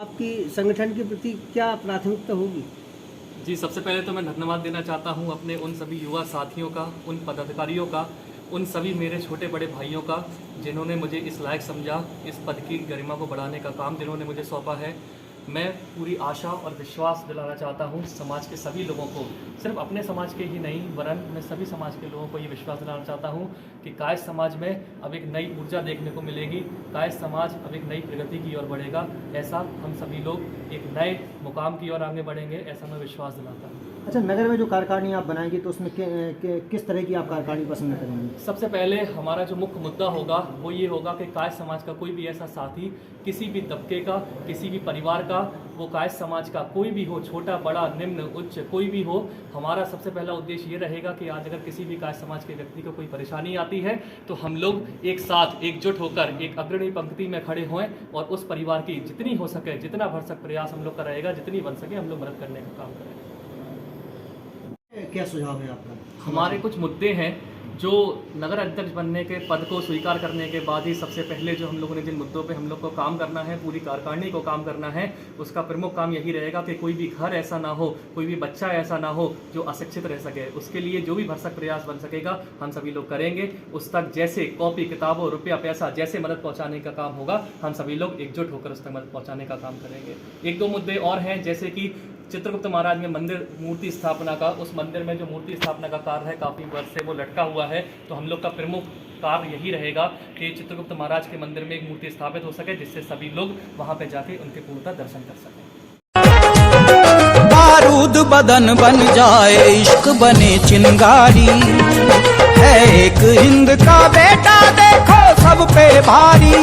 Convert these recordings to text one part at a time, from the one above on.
आपकी संगठन के प्रति क्या प्राथमिकता होगी? जी, सबसे पहले तो मैं धन्यवाद देना चाहता हूं अपने उन सभी युवा साथियों का, उन पदाधिकारियों का, उन सभी मेरे छोटे बड़े भाइयों का जिन्होंने मुझे इस लायक समझा, इस पद की गरिमा को बढ़ाने का काम जिन्होंने मुझे सौंपा है। मैं पूरी आशा और विश्वास दिलाना चाहता हूं समाज के सभी लोगों को, सिर्फ अपने समाज के ही नहीं वरन मैं सभी समाज के लोगों को ये विश्वास दिलाना चाहता हूं कि कायस्थ समाज में अब एक नई ऊर्जा देखने को मिलेगी, कायस्थ समाज अब एक नई प्रगति की ओर बढ़ेगा। ऐसा हम सभी लोग एक नए मुकाम की ओर आगे बढ़ेंगे, ऐसा मैं विश्वास दिलाता हूँ। अच्छा, नगर में जो कार्यकारिणी आप बनाएंगे तो उसमें किस तरह की आप कार्यकारिणी पसंद करेंगे? सबसे पहले हमारा जो मुख्य मुद्दा होगा वो ये होगा कि कायस्थ समाज का कोई भी ऐसा साथी, किसी भी तबके का, किसी भी परिवार का, वो कायस्थ समाज का कोई भी हो, छोटा बड़ा निम्न उच्च कोई भी हो, हमारा सबसे पहला उद्देश्य ये रहेगा कि आज अगर किसी भी कायस्थ समाज के व्यक्ति को कोई परेशानी आती है तो हम लोग एक साथ एकजुट होकर एक अग्रणी पंक्ति में खड़े हों और उस परिवार की जितनी हो सके, जितना भरसक प्रयास हम लोग का रहेगा, जितनी बन सके हम लोग मदद करने का काम करें। क्या सुझाव है आपका? हमारे कुछ मुद्दे हैं जो नगर अध्यक्ष बनने के पद को स्वीकार करने के बाद ही सबसे पहले जो हम लोगों ने जिन मुद्दों पे हम लोग को काम करना है, पूरी कार्यकारिणी को काम करना है, उसका प्रमुख काम यही रहेगा कि कोई भी घर ऐसा ना हो, कोई भी बच्चा ऐसा ना हो जो अशिक्षित रह सके। उसके लिए जो भी भरसक प्रयास बन सकेगा हम सभी लोग करेंगे। उस तक जैसे कॉपी किताबों रुपया पैसा जैसे मदद पहुँचाने का काम होगा हम सभी लोग एकजुट होकर उस तक मदद पहुँचाने का काम करेंगे। एक दो मुद्दे और हैं, जैसे कि चित्रगुप्त महाराज में मंदिर मूर्ति स्थापना का, उस मंदिर में जो मूर्ति स्थापना का कार्य है काफ़ी वर्ष से वो लटका हुआ है, तो हम लोग का प्रमुख कार्य यही रहेगा कि चित्रगुप्त महाराज के मंदिर में एक मूर्ति स्थापित हो सके जिससे सभी लोग वहां पे जाके उनके पूर्णतः दर्शन कर सकें। बारूद बदन बन जाए, इश्क बने चिंगारी, है एक हिंद का बेटा देखो सब पे भारी।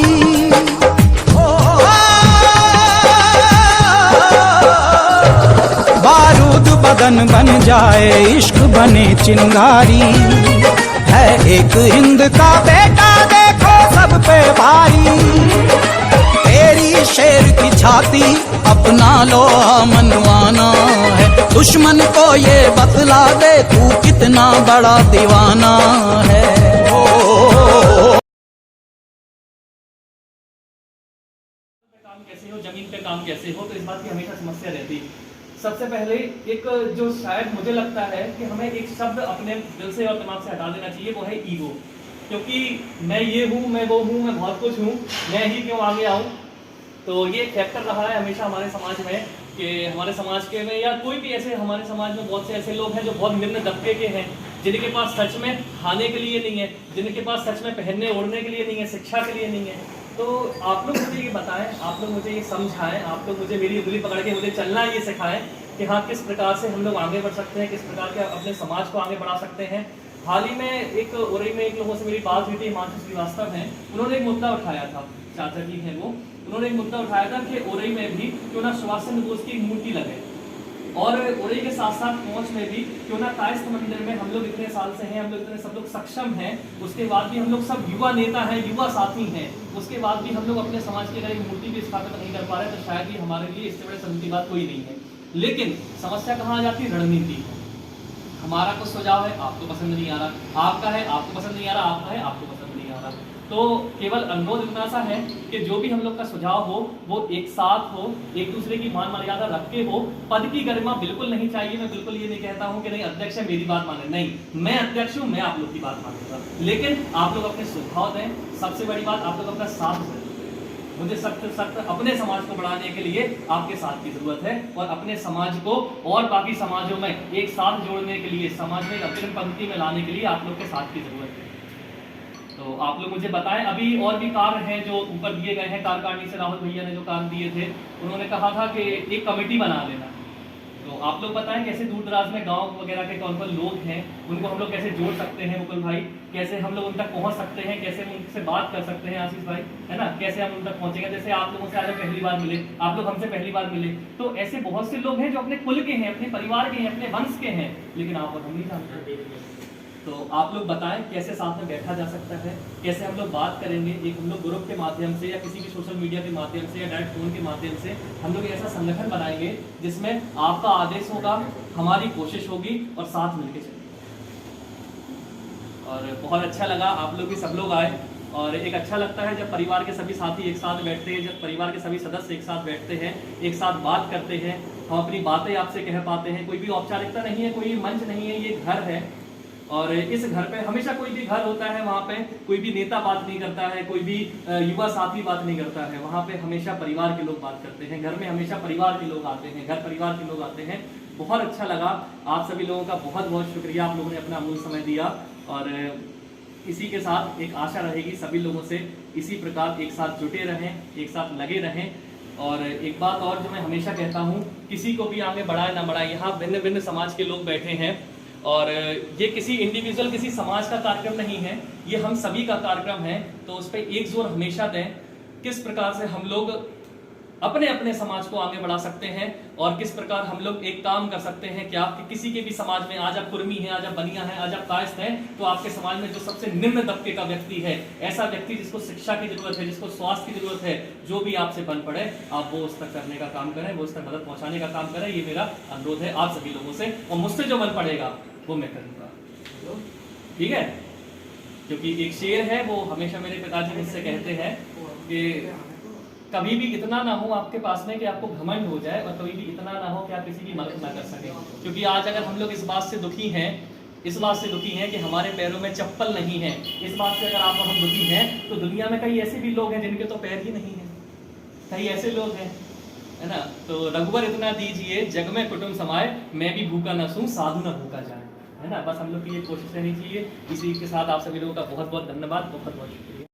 बारूद बदन बन जाए, इश्क बने चिंगारी, है एक हिंद का बेटा देखो सब पे भारी। तेरी शेर की छाती अपना लोहा मनवाना है, दुश्मन को ये बतला दे तू कितना बड़ा दीवाना है। काम कैसे हो, जमीन पे काम कैसे हो, तो इस बात की हमेशा समस्या रहती है। सबसे पहले एक जो शायद मुझे लगता है कि हमें एक शब्द अपने दिल से और दिमाग से हटा देना चाहिए, वो है ईगो। क्योंकि मैं ये हूँ, मैं वो हूँ, मैं बहुत कुछ हूँ, मैं ही क्यों आगे आऊँ। तो ये फैक्टर रहा है हमेशा हमारे समाज में कि हमारे समाज के में या कोई भी ऐसे हमारे समाज में बहुत से ऐसे लोग हैं जो बहुत निम्न तबके के हैं, जिनके पास सच में खाने के लिए नहीं है, जिनके पास सच में पहनने ओढ़ने के लिए नहीं है, शिक्षा के लिए नहीं है। तो आप लोग मुझे ये बताएं, आप लोग मुझे ये समझाएं, आप लोग मुझे मेरी उंगली पकड़ के मुझे चलना ये सिखाएं कि हाँ किस प्रकार से हम लोग आगे बढ़ सकते हैं, किस प्रकार के अपने समाज को आगे बढ़ा सकते हैं। हाल ही में एक उरई में एक लोगों से मेरी बात हुई थी, हिमांशु श्रीवास्तव हैं, उन्होंने एक मुद्दा उठाया था, चाचा जी हैं वो, उन्होंने एक मुद्दा उठाया था कि उरई में भी क्यों ना सुभाष चंद्र बोस की मूर्ति लगे और उरई के साथ साथ पहुंच में भी क्यों ना कायस्थ मंदिर में हम लोग इतने साल से हैं, हम लोग इतने सब लोग सक्षम हैं, उसके बाद भी हम लोग सब युवा नेता हैं, युवा साथी हैं, उसके बाद भी हम लोग अपने समाज की अगर एक मूर्ति भी स्थापित नहीं कर पा रहे तो शायद ही हमारे लिए इससे बड़े शर्म की बात कोई नहीं है। लेकिन समस्या कहाँ आ जाती है? रणनीति। हमारा कुछ सुझाव है, आपको पसंद नहीं आ रहा, आपका है, आपको पसंद नहीं आ रहा, आपका है, आपको पसंद नहीं आ रहा। तो केवल अनुरोध इतना सा है कि जो भी हम लोग का सुझाव हो वो एक साथ हो, एक दूसरे की मान मर्यादा रख के हो। पद की गरिमा बिल्कुल नहीं चाहिए। मैं बिल्कुल ये नहीं कहता हूँ कि नहीं अध्यक्ष है मेरी बात माने, नहीं, मैं अध्यक्ष हूँ, मैं आप लोग की बात मानूंगा, लेकिन आप लोग अपने सुझाव दें। सबसे बड़ी बात आप लोग अपना साथ दें। मुझे सख्त अपने समाज को बढ़ाने के लिए आपके साथ की जरूरत है और अपने समाज को और बाकी समाजों में एक साथ जोड़ने के लिए, समाज में अग्रिम पंक्ति में लाने के लिए आप लोग के साथ की जरूरत है। तो आप लोग मुझे बताएं, अभी और भी कार्य हैं जो ऊपर दिए गए हैं कार्यकारिणी से, राहुल भैया ने जो कार्य दिए थे, उन्होंने कहा था कि एक कमेटी बना लेना। तो आप लोग बताएं कैसे दूर दराज में गांव वगैरह के कौन कौन लोग हैं, उनको हम लोग कैसे जोड़ सकते हैं। मुकुल भाई, कैसे हम लोग उन तक पहुंच सकते हैं, कैसे हम उनसे बात कर सकते हैं। आशीष भाई, है ना, कैसे हम उन तक पहुंचेंगे। जैसे आप लोगों से आज पहली बार मिले, आप लोग हमसे पहली बार मिले, तो ऐसे बहुत से लोग हैं जो अपने कुल के हैं, अपने परिवार के हैं, अपने वंश के हैं, लेकिन आप और हम नहीं जानते। तो आप लोग बताएं कैसे साथ में बैठा जा सकता है, कैसे हम लोग बात करेंगे। एक हम लोग ग्रुप के माध्यम से या किसी भी सोशल मीडिया के माध्यम से या डायरेक्ट फोन के माध्यम से हम लोग ऐसा संगठन बनाएंगे जिसमें आपका आदेश होगा, हमारी कोशिश होगी और साथ मिलकर चलेंगे। और बहुत अच्छा लगा आप लोग भी सब लोग आए। और एक अच्छा लगता है जब परिवार के सभी साथी एक साथ बैठते हैं, जब परिवार के सभी सदस्य एक साथ बैठते हैं, एक साथ बात करते हैं, हम अपनी बातें आपसे कह पाते हैं। कोई भी औपचारिकता नहीं है, कोई मंच नहीं है, ये घर है। और इस घर पे हमेशा कोई भी घर होता है, वहाँ पे कोई भी नेता बात नहीं करता है, कोई भी युवा साथी बात नहीं करता है, वहाँ पे हमेशा परिवार के लोग बात करते हैं। घर में हमेशा परिवार के लोग आते हैं, घर परिवार के लोग आते हैं। बहुत अच्छा लगा। आप सभी लोगों का बहुत बहुत शुक्रिया, आप लोगों ने अपना अमूल्य समय दिया। और इसी के साथ एक आशा रहेगी सभी लोगों से इसी प्रकार एक साथ जुटे रहें, एक साथ लगे रहें। और एक बात और जो मैं हमेशा कहता हूँ, किसी को भी आगे बढ़ाए ना बढ़ाए, यहाँ भिन्न भिन्न समाज के लोग बैठे हैं और ये किसी इंडिविजुअल किसी समाज का कार्यक्रम नहीं है, ये हम सभी का कार्यक्रम है। तो उस पर एक जोर हमेशा दें, किस प्रकार से हम लोग अपने अपने समाज को आगे बढ़ा सकते हैं और किस प्रकार हम लोग एक काम कर सकते हैं। क्या कि किसी के भी समाज में आज आप कुर्मी हैं, आज आप बनिया हैं, आज आप कायस्थ हैं, तो आपके समाज में जो सबसे निम्न तबके का व्यक्ति है, ऐसा व्यक्ति जिसको शिक्षा की जरूरत है, जिसको स्वास्थ्य की जरूरत है, जो भी आपसे बन पड़े, आप वो उस तक करने का काम करें, वो उस तक मदद पहुंचाने का काम करें। ये मेरा अनुरोध है आप सभी लोगों से, और मुझसे जो बन पड़ेगा वो मैं करूँगा। ठीक है? क्योंकि एक शेर है, वो हमेशा मेरे पिताजी मुझसे कहते हैं कि कभी भी इतना ना हो आपके पास में कि आपको घमंड हो जाए, और कभी भी इतना ना हो कि आप किसी की मदद ना कर सकें। क्योंकि आज अगर हम लोग इस बात से दुखी हैं, इस बात से दुखी हैं कि हमारे पैरों में चप्पल नहीं है, इस बात से अगर आप हम दुखी हैं, तो दुनिया में कई ऐसे भी लोग हैं जिनके तो पैर ही नहीं है, कई ऐसे लोग हैं, है ना। तो रघुवर इतना दीजिए जग में कुटुंब समाए, मैं भी भूखा न सूं साधु न भूखा जाए, है ना। बस हम लोग की ये कोशिश रहनी चाहिए। इसी के साथ आप सभी लोगों का बहुत बहुत धन्यवाद, बहुत बहुत शुक्रिया।